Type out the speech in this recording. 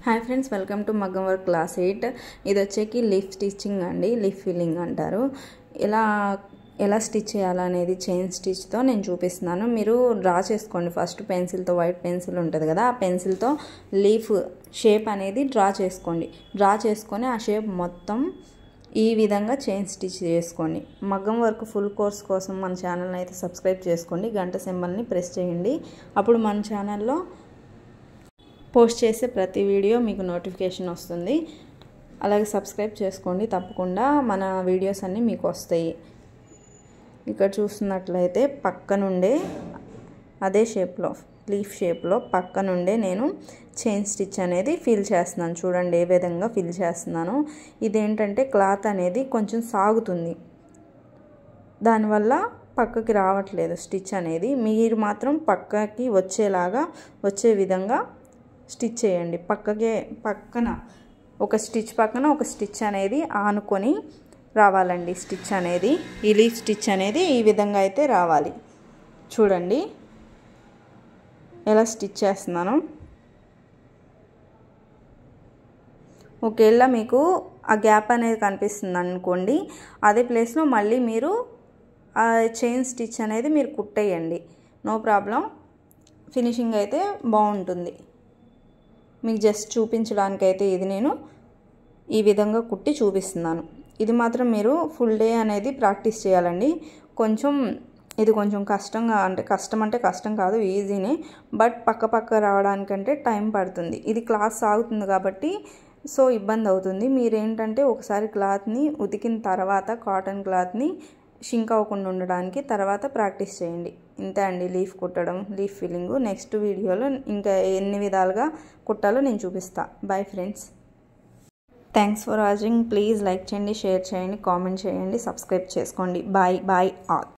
Hi friends, welcome to మగ్గం work class 8. ఇది వచ్చేకి లీఫ్ స్టిచ్చింగ్ అండి, లీఫ్ ఫిల్లింగ్ అంటారు. ఎలా స్టిచ్ చేయాలనేది చైన్ స్టిచ్తో నేను చూపిస్తున్నాను. మీరు డ్రా చేసుకోండి. ఫస్ట్ పెన్సిల్తో, వైట్ పెన్సిల్ ఉంటుంది కదా, ఆ పెన్సిల్తో లీఫ్ షేప్ అనేది డ్రా చేసుకోండి. డ్రా చేసుకొని ఆ షేప్ మొత్తం ఈ విధంగా చైన్ స్టిచ్ చేసుకోండి. మగ్గం వర్క్ ఫుల్ కోర్స్ కోసం మన ఛానల్ని అయితే సబ్స్క్రైబ్ చేసుకోండి. గంట సింబల్ని ప్రెస్ చేయండి. అప్పుడు మన ఛానల్లో పోస్ట్ చేసే ప్రతి వీడియో మీకు నోటిఫికేషన్ వస్తుంది. అలాగే సబ్స్క్రైబ్ చేసుకోండి. తప్పకుండా మన వీడియోస్ అన్నీ మీకు వస్తాయి. ఇక్కడ చూస్తున్నట్లయితే పక్క నుండే అదే షేప్లో, లీఫ్ షేప్లో పక్క నుండే నేను చైన్ స్టిచ్ అనేది ఫిల్ చేస్తున్నాను. చూడండి ఏ విధంగా ఫిల్ చేస్తున్నాను. ఇదేంటంటే క్లాత్ అనేది కొంచెం సాగుతుంది, దానివల్ల పక్కకి రావట్లేదు స్టిచ్ అనేది. మీరు మాత్రం పక్కకి వచ్చే విధంగా స్టిచ్ చేయండి. పక్కన ఒక స్టిచ్ పక్కన ఒక స్టిచ్ అనేది ఆనుకొని రావాలండి. స్టిచ్ అనేది, ఈ లీఫ్ స్టిచ్ అనేది ఈ విధంగా అయితే రావాలి. చూడండి ఎలా స్టిచ్ చేస్తున్నాను. ఒకవేళ మీకు ఆ గ్యాప్ అనేది కనిపిస్తుంది అనుకోండి, అదే ప్లేస్లో మళ్ళీ మీరు ఆ చైన్ స్టిచ్ అనేది మీరు కుట్టేయండి. నో ప్రాబ్లం, ఫినిషింగ్ అయితే బాగుంటుంది. మీకు జస్ట్ చూపించడానికైతే ఇది నేను ఈ విధంగా కుట్టి చూపిస్తున్నాను. ఇది మాత్రం మీరు ఫుల్ డే అనేది ప్రాక్టీస్ చేయాలండి. ఇది కొంచెం కష్టం అంటే కష్టం కాదు, ఈజీనే. బట్ పక్క రావడానికంటే టైం పడుతుంది. ఇది క్లాత్ సాగుతుంది కాబట్టి సో ఇబ్బంది అవుతుంది. మీరేంటంటే ఒకసారి క్లాత్ని ఉతికిన తర్వాత కాటన్ క్లాత్ని షింక్ అవ్వకుండా ఉండడానికి తర్వాత ప్రాక్టీస్ చేయండి. ఇంతే అండి లీఫ్ కుట్టడం, లీఫ్ ఫిల్లింగ్. నెక్స్ట్ వీడియోలో ఇంకా ఎన్ని విధాలుగా కుట్టాలో నేను చూపిస్తా. Bye friends, thanks for watching. Please like చేయండి, షేర్ చేయండి, కామెంట్ చేయండి, సబ్స్క్రైబ్ చేసుకోండి. Bye all.